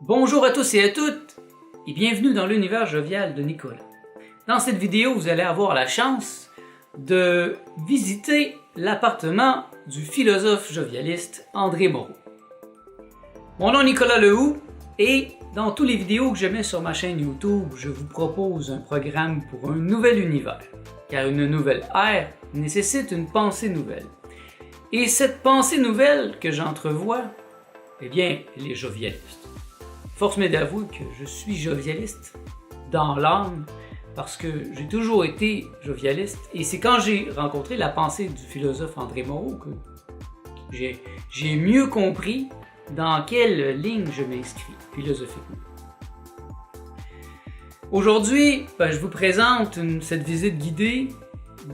Bonjour à tous et à toutes, et bienvenue dans l'univers jovial de Nicolas. Dans cette vidéo, vous allez avoir la chance de visiter l'appartement du philosophe jovialiste André Moreau. Mon nom est Nicolas Lehoux, et dans toutes les vidéos que je mets sur ma chaîne YouTube, je vous propose un programme pour un nouvel univers, car une nouvelle ère nécessite une pensée nouvelle. Et cette pensée nouvelle que j'entrevois, eh bien, elle est jovialiste. Force m'est d'avouer que je suis jovialiste dans l'âme parce que j'ai toujours été jovialiste et c'est quand j'ai rencontré la pensée du philosophe André Moreau que j'ai mieux compris dans quelle ligne je m'inscris philosophiquement. Aujourd'hui, je vous présente cette visite guidée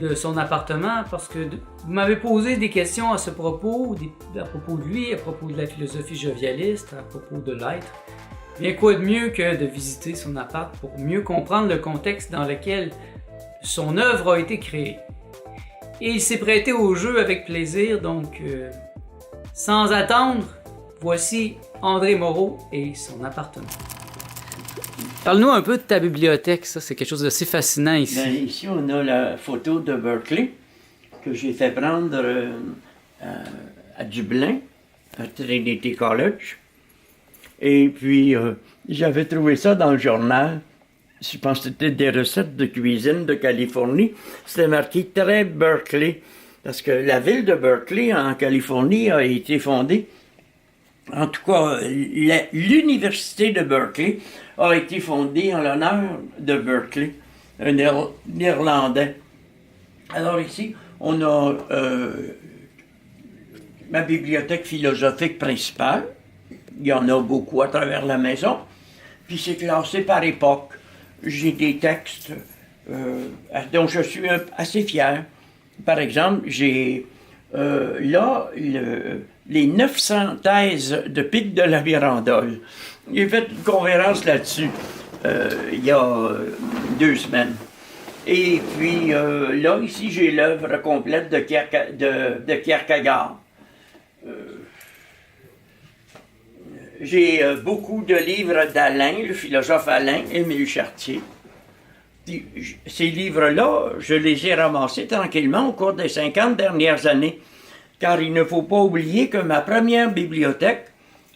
de son appartement parce que vous m'avez posé des questions à ce propos, à propos de lui, à propos de la philosophie jovialiste, à propos de l'être. Bien quoi de mieux que de visiter son appart pour mieux comprendre le contexte dans lequel son œuvre a été créée. Et il s'est prêté au jeu avec plaisir, donc sans attendre, voici André Moreau et son appartement. Parle-nous un peu de ta bibliothèque, ça c'est quelque chose d'assez fascinant ici. Bien, ici on a la photo de Berkeley que j'ai fait prendre à Dublin, à Trinity College. Et puis, j'avais trouvé ça dans le journal. Je pense que c'était des recettes de cuisine de Californie. C'était marqué très Berkeley. Parce que la ville de Berkeley, en Californie, a été fondée. En tout cas, l'université de Berkeley a été fondée en l'honneur de Berkeley, un Néerlandais. Alors ici, on a ma bibliothèque philosophique principale. Il y en a beaucoup à travers la maison. Puis c'est classé par époque. J'ai des textes dont je suis assez fier. Par exemple, j'ai là les 900 thèses de Pic de la Mirandole. J'ai fait une conférence là-dessus il y a 2 semaines. Et puis là, ici, j'ai l'œuvre complète de Kierkegaard. J'ai beaucoup de livres d'Alain, le philosophe Alain, Émile Chartier. Puis, ces livres-là, je les ai ramassés tranquillement au cours des 50 dernières années, car il ne faut pas oublier que ma première bibliothèque,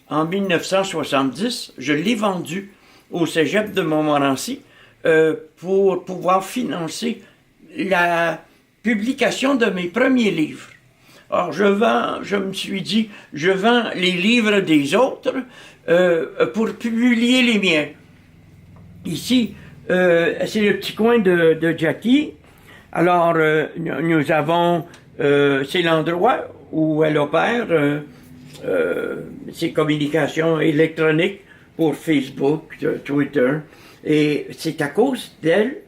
en 1970, je l'ai vendue au cégep de Montmorency pour pouvoir financer la publication de mes premiers livres. Alors, je me suis dit, je vends les livres des autres pour publier les miens. Ici, c'est le petit coin de Jackie. Alors, nous avons, c'est l'endroit où elle opère ses communications électroniques pour Facebook, Twitter. Et c'est à cause d'elle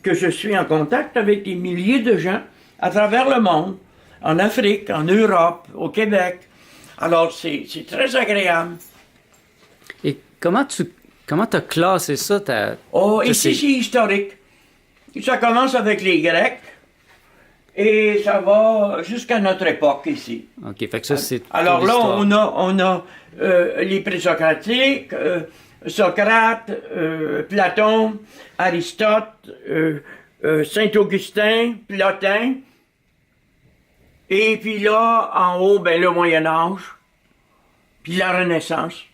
que je suis en contact avec des milliers de gens à travers le monde. En Afrique, en Europe, au Québec. Alors, c'est très agréable. Et comment t'as classé ça? Ici, c'est historique. Ça commence avec les Grecs et ça va jusqu'à notre époque ici. OK, fait que ça, c'est... Alors là, on a les présocratiques, Socrate, Platon, Aristote, Saint-Augustin, Plotin. Et puis là, en haut, le Moyen-Âge, puis la Renaissance,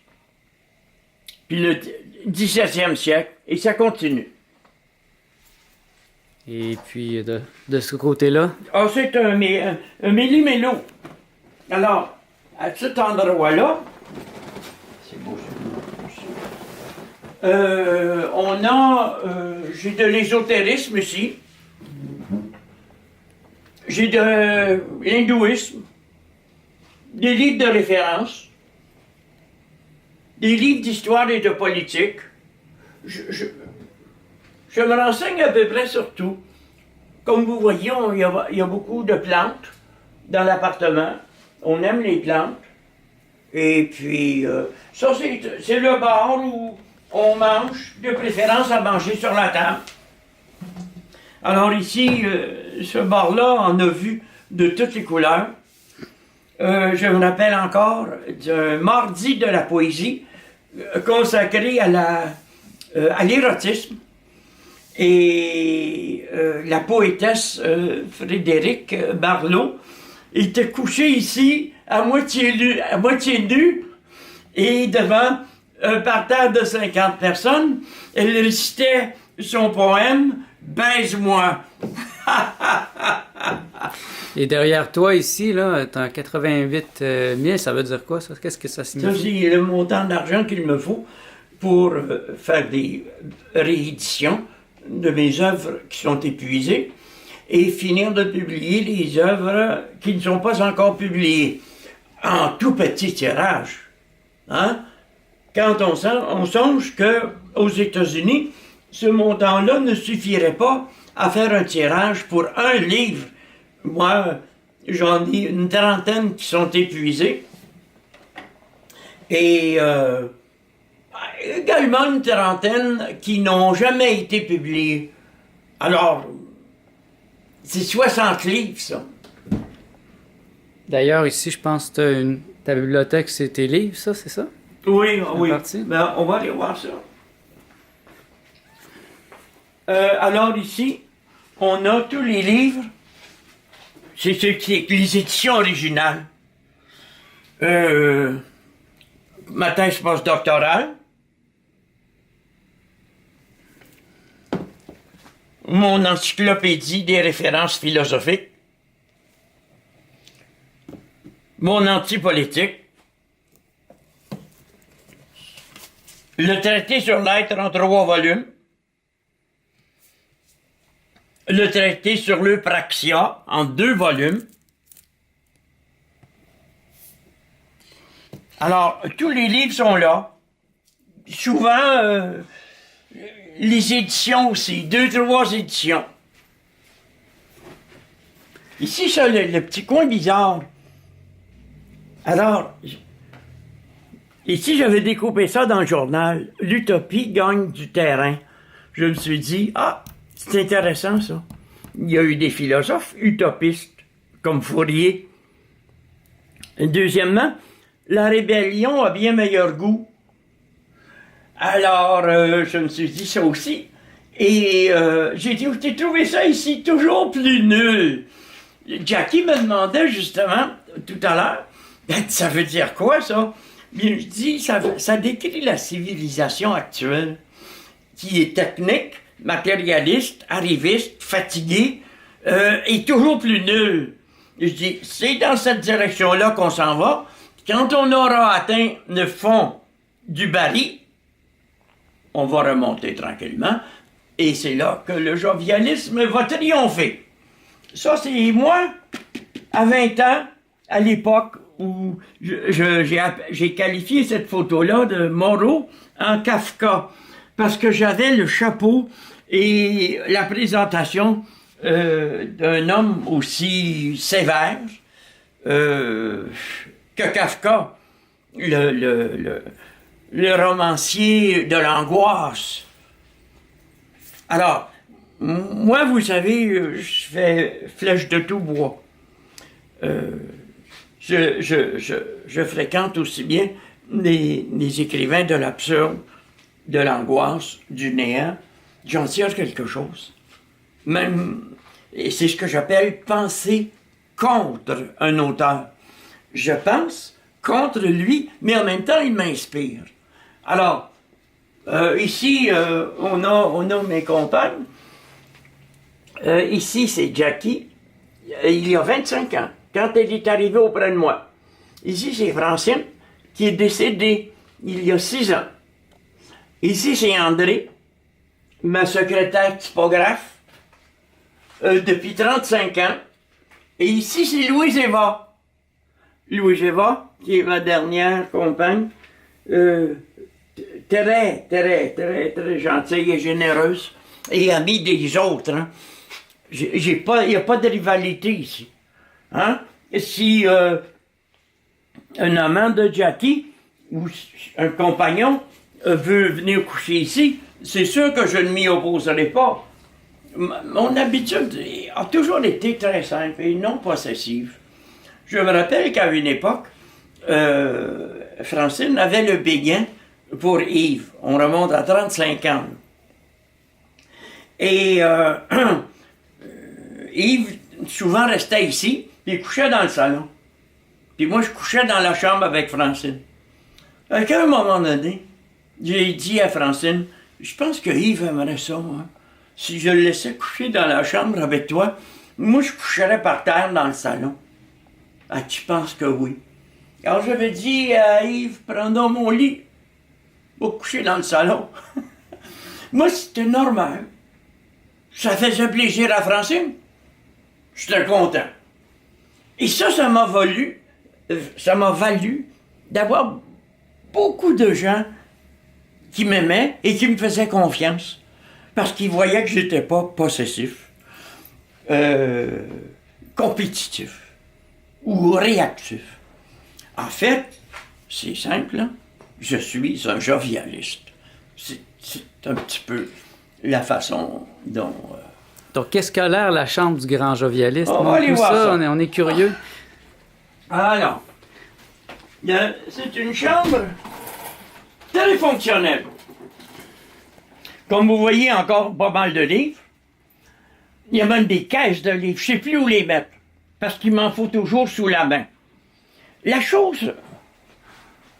puis le 17e siècle, et ça continue. Et puis, de ce côté-là? Ah, c'est un méli-mélo. Alors, à cet endroit-là, c'est beau, on a, j'ai de l'ésotérisme ici. J'ai de l'hindouisme, des livres de référence, des livres d'histoire et de politique. Je me renseigne à peu près sur tout. Comme vous voyez, il y a beaucoup de plantes dans l'appartement. On aime les plantes. Et puis, ça, c'est le bar où on mange, de préférence à manger sur la table. Alors ici, ce bar-là, on a vu de toutes les couleurs. Je me rappelle encore d'un mardi de la poésie consacré à l'érotisme. Et la poétesse Frédéric Barlow était couchée ici, à moitié nue, et devant un parterre de 50 personnes, elle récitait son poème « Baise-moi ». Et derrière toi, ici, là, t'as 88 000, ça veut dire quoi, ça? Qu'est-ce que ça signifie? Ça, c'est le montant d'argent qu'il me faut pour faire des rééditions de mes œuvres qui sont épuisées et finir de publier les œuvres qui ne sont pas encore publiées en tout petit tirage. Hein? Quand on songe qu'aux États-Unis, ce montant-là ne suffirait pas à faire un tirage pour un livre. Moi, j'en ai une trentaine qui sont épuisés. Et également une trentaine qui n'ont jamais été publiées. Alors, c'est 60 livres, ça. D'ailleurs, ici, je pense que ta bibliothèque, c'est tes livres, ça, c'est ça? Oui, oui. Ben, on va aller voir ça. Alors ici, on a tous les livres. C'est ce qui est les éditions originales. Ma thèse postdoctorale. Mon encyclopédie des références philosophiques. Mon antipolitique. Le traité sur l'être en 3 volumes. Le traité sur l'eupraxia en 2 volumes. Alors, tous les livres sont là. Souvent, les éditions aussi, 2-3 éditions. Ici, ça, le petit coin bizarre. Alors, ici, j'avais découpé ça dans le journal. L'utopie gagne du terrain. Je me suis dit, c'est intéressant, ça. Il y a eu des philosophes utopistes, comme Fourier. Et deuxièmement, la rébellion a bien meilleur goût. Alors, je me suis dit ça aussi. Et j'ai dit, j'ai trouvé ça ici toujours plus nul. Jackie me demandait justement, tout à l'heure, ça veut dire quoi, ça? Bien, je dis, ça décrit la civilisation actuelle, qui est technique, matérialiste, arriviste, fatigué, et toujours plus nul. Je dis, c'est dans cette direction-là qu'on s'en va. Quand on aura atteint le fond du baril, on va remonter tranquillement, et c'est là que le jovialisme va triompher. Ça, c'est moi, à 20 ans, à l'époque où j'ai qualifié cette photo-là de Moreau en Kafka, parce que j'avais le chapeau et la présentation d'un homme aussi sévère que Kafka, le romancier de l'angoisse. Alors, moi, vous savez, je fais flèche de tout bois. Je fréquente aussi bien les écrivains de l'absurde, de l'angoisse, du néant. J'en tire quelque chose. Même, et c'est ce que j'appelle penser contre un auteur. Je pense contre lui, mais en même temps, il m'inspire. Alors, ici, on a mes compagnes. Ici, c'est Jackie. Il y a 25 ans, quand elle est arrivée auprès de moi. Ici, c'est Francine, qui est décédée il y a 6 ans. Ici, c'est André, ma secrétaire typographe, depuis 35 ans. Et ici, c'est Louise-Eva. Louise-Eva, qui est ma dernière compagne, très gentille et généreuse, et amie des autres. Hein. Il n'y a pas de rivalité ici. Hein? Si un amant de Jackie ou un compagnon veut venir coucher ici, c'est sûr que je ne m'y opposerai pas. Mon habitude a toujours été très simple et non possessive. Je me rappelle qu'à une époque, Francine avait le béguin pour Yves. On remonte à 35 ans. Et Yves, souvent, restait ici, puis il couchait dans le salon. Puis moi, je couchais dans la chambre avec Francine. À un moment donné, j'ai dit à Francine, je pense que Yves aimerait ça, moi. Si je le laissais coucher dans la chambre avec toi, moi, je coucherais par terre dans le salon. Ah, tu penses que oui? Alors, j'avais dit à Yves, prends donc mon lit pour coucher dans le salon. Moi, c'était normal. Ça faisait plaisir à Francine. J'étais content. Et ça m'a valu d'avoir beaucoup de gens qui m'aimaient et qui me faisaient confiance. Parce qu'ils voyaient que j'étais pas possessif, compétitif ou réactif. En fait, c'est simple, hein? Je suis un jovialiste. C'est un petit peu la façon dont... Donc, qu'est-ce qu'a l'air la chambre du grand jovialiste? On va aller Tout voir ça. On est curieux. Alors, c'est une chambre très fonctionnelle. Comme vous voyez, encore pas mal de livres. Il y a même des caisses de livres. Je ne sais plus où les mettre, parce qu'il m'en faut toujours sous la main. La chose...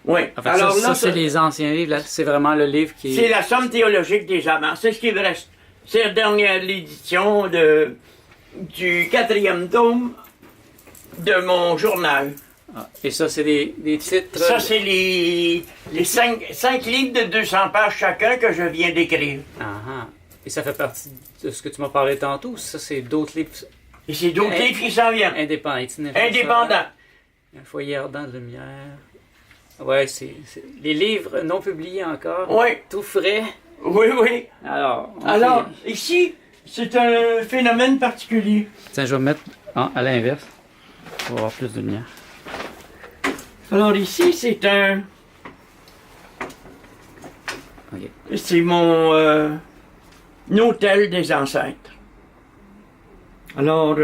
Oui. En fait, ça, c'est les anciens livres. Là, c'est vraiment le livre qui est... C'est la Somme théologique des amants. C'est ce qui me reste. C'est la dernière édition du 4e tome de mon journal. Ah, et ça, c'est des titres... Ça, c'est les 5 livres de 200 pages chacun que je viens d'écrire. Ah, et ça fait partie de ce que tu m'as parlé tantôt, ou ça, c'est d'autres livres... Et c'est d'autres livres qui s'en viennent. Indépendants. Un foyer ardent de lumière... Ouais, c'est les livres non publiés encore. Oui. Tout frais. Oui, oui. Alors, ici, c'est un phénomène particulier. Tiens, je vais mettre à l'inverse pour avoir plus de lumière. Alors ici, c'est un... Okay. C'est mon hôtel des ancêtres. Alors,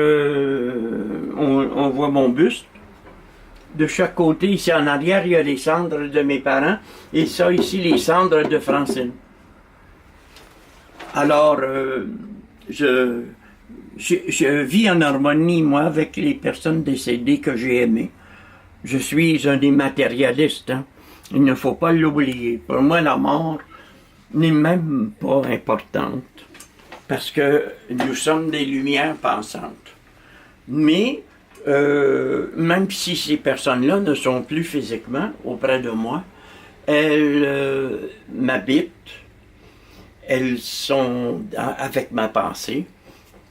on voit mon buste. De chaque côté, ici en arrière, il y a les cendres de mes parents. Et ça, ici, les cendres de Francine. Alors, je vis en harmonie, moi, avec les personnes décédées que j'ai aimées. Je suis un immatérialiste. Hein. Il ne faut pas l'oublier. Pour moi, la mort n'est même pas importante. Parce que nous sommes des lumières pensantes. Mais... même si ces personnes-là ne sont plus physiquement auprès de moi, elles m'habitent, elles sont avec ma pensée,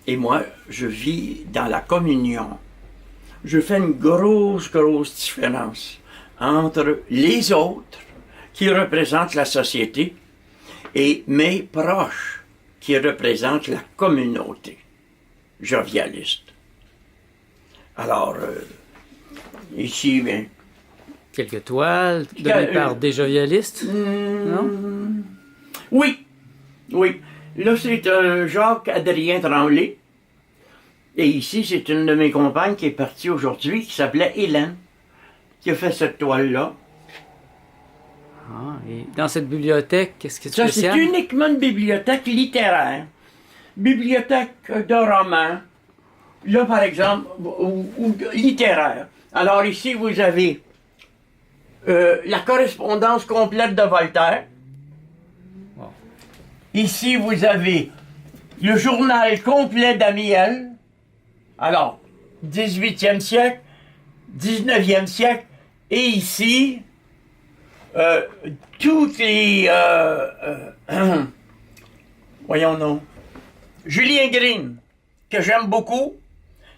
et moi, je vis dans la communion. Je fais une grosse différence entre les autres, qui représentent la société, et mes proches, qui représentent la communauté jovialiste. Alors, ici, bien... Quelques toiles données par des jovialistes, non? Oui, oui. Là, c'est un Jacques-Adrien Tremblay. Et ici, c'est une de mes compagnes qui est partie aujourd'hui, qui s'appelait Hélène, qui a fait cette toile-là. Ah, et dans cette bibliothèque, qu'est-ce que tu Ça, fais? c'est uniquement une bibliothèque littéraire. Bibliothèque de romans. Là, par exemple, ou littéraire. Alors ici, vous avez la correspondance complète de Voltaire. Wow. Ici, vous avez le journal complet d'Amiel. Alors, 18e siècle, 19e siècle, et ici, toutes les... voyons non. Julien Green, que j'aime beaucoup.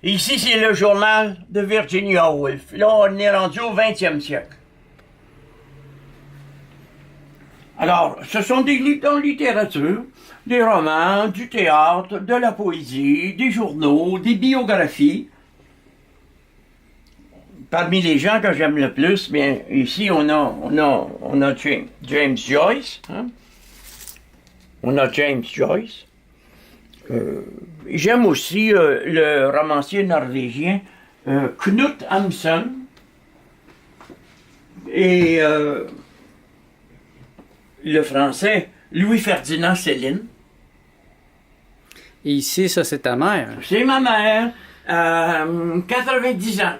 Ici, c'est le journal de Virginia Woolf. Là, on est rendu au 20e siècle. Alors, ce sont des livres en littérature, des romans, du théâtre, de la poésie, des journaux, des biographies. Parmi les gens que j'aime le plus, bien, ici, on a James Joyce. Hein? On a James Joyce. J'aime aussi le romancier norvégien Knut Hamsun. Et le français, Louis-Ferdinand Céline. Et ici, ça, c'est ta mère. C'est ma mère, 90 ans.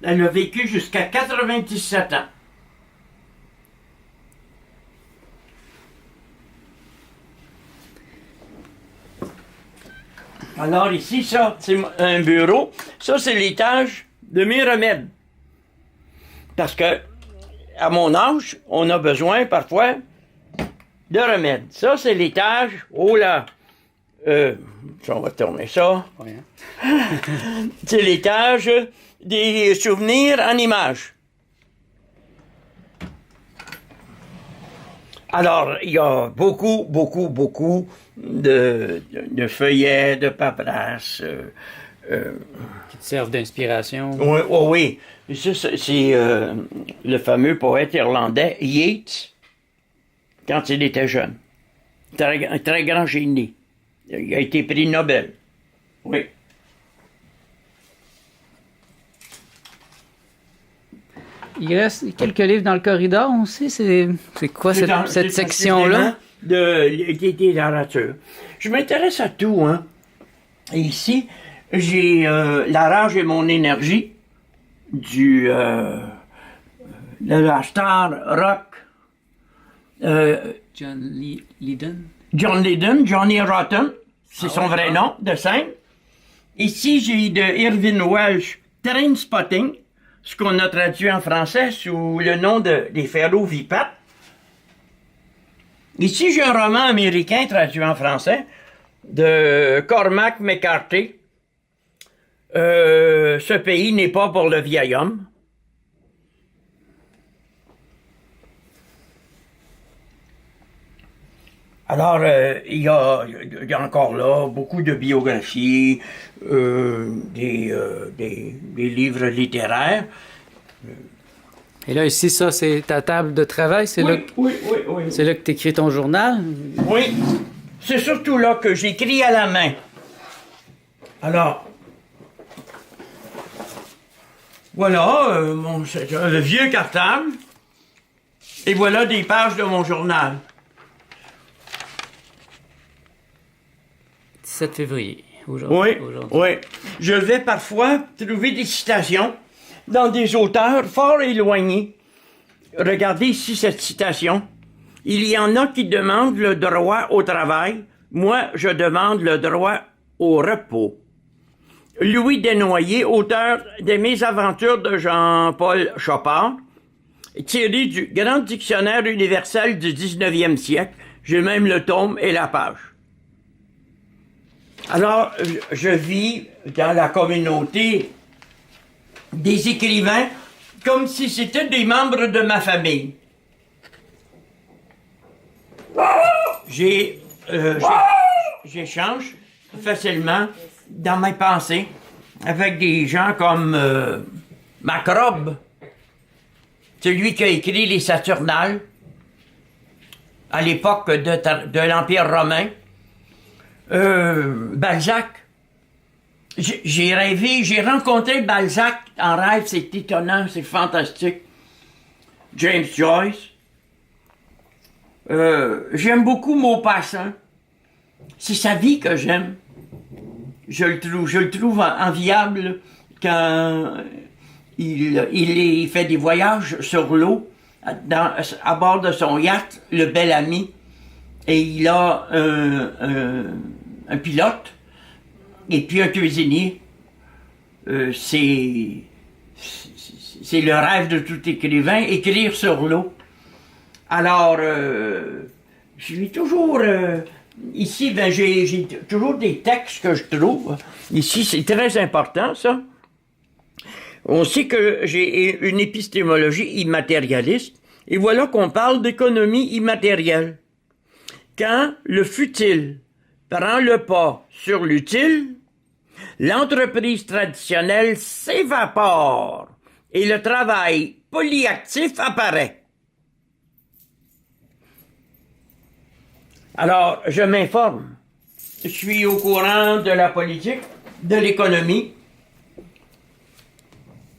Elle a vécu jusqu'à 97 ans. Alors ici, ça, c'est un bureau. Ça, c'est l'étage de mes remèdes. Parce que, à mon âge, on a besoin parfois de remèdes. Ça, c'est l'étage. Oh là! On va tourner ça. Ouais, hein? C'est l'étage des souvenirs en images. Alors, il y a beaucoup de feuillets, de paperasse. Qui te servent d'inspiration. Oui, oh oui. Ça, c'est le fameux poète irlandais Yeats, quand il était jeune. Un très grand génie. Il a été prix Nobel. Oui. Il reste quelques livres dans le corridor, on sait, c'est quoi cette section-là? De littérature. Je m'intéresse à tout, hein. Et ici, j'ai La rage et mon énergie de la star rock John Lydon. John Lydon, Johnny Rotten, c'est son vrai nom de scène. Ici, j'ai de Irving Welsh, Trainspotting, ce qu'on a traduit en français sous le nom des Ferro Vipat. Ici, j'ai un roman américain traduit en français de Cormac McCarthy. Ce pays n'est pas pour le vieil homme. Alors, il y a encore là beaucoup de biographies, des livres littéraires. Et là, ici, ça, c'est ta table de travail? C'est là c'est là que tu écris ton journal? Oui, c'est surtout là que j'écris à la main. Alors, voilà, c'est un vieux cartable. Et voilà des pages de mon journal. 17 février, aujourd'hui. Oui. Je vais parfois trouver des citations dans des auteurs fort éloignés. Regardez ici cette citation. Il y en a qui demandent le droit au travail. Moi, je demande le droit au repos. Louis Desnoyers, auteur des Mésaventures de Jean-Paul Chopard, tiré du Grand Dictionnaire universel du 19e siècle. J'ai même le tome et la page. Alors, je vis dans la communauté des écrivains comme si c'était des membres de ma famille. J'échange facilement dans mes pensées avec des gens comme Macrobe, celui qui a écrit les Saturnales à l'époque de l'Empire romain. Balzac. J'ai rencontré Balzac en rêve, c'est étonnant, c'est fantastique. James Joyce. J'aime beaucoup Maupassant. C'est sa vie que j'aime. Je le trouve enviable quand il fait des voyages sur l'eau à bord de son yacht, le Bel Ami. Et il a un pilote et puis un cuisinier. C'est le rêve de tout écrivain, écrire sur l'eau. Alors, je suis toujours... ici, j'ai toujours des textes que je trouve. Ici, c'est très important, ça. On sait que j'ai une épistémologie immatérialiste. Et voilà qu'on parle d'économie immatérielle. Quand le futile prend le pas sur l'utile, l'entreprise traditionnelle s'évapore et le travail polyactif apparaît. Alors, je m'informe. Je suis au courant de la politique, de l'économie.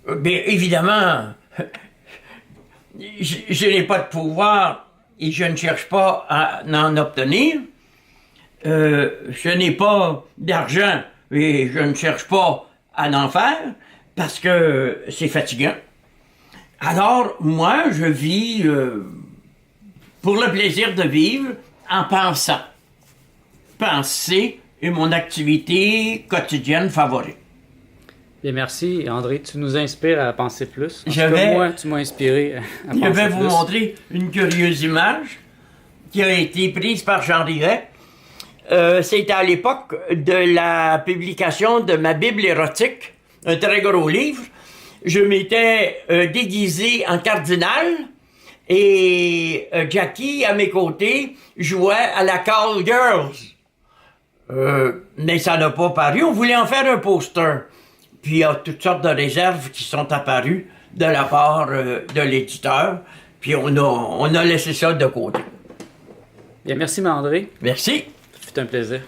Bien évidemment, je n'ai pas de pouvoir et je ne cherche pas à en obtenir. Je n'ai pas d'argent et je ne cherche pas à en faire parce que c'est fatigant. Alors, moi, je vis pour le plaisir de vivre en pensant. Penser est mon activité quotidienne favorite. Bien, merci, André. Tu nous inspires à penser plus. Moi, tu m'as inspiré à penser plus. Je vais vous montrer une curieuse image qui a été prise par Jean Riret. C'était à l'époque de la publication de ma Bible érotique, un très gros livre. Je m'étais déguisé en cardinal et Jackie, à mes côtés, jouait à la Call Girls. Mais ça n'a pas paru. On voulait en faire un poster. Puis il y a toutes sortes de réserves qui sont apparues de la part de l'éditeur. Puis on a laissé ça de côté. Bien, merci, André. Merci. C'est un plaisir.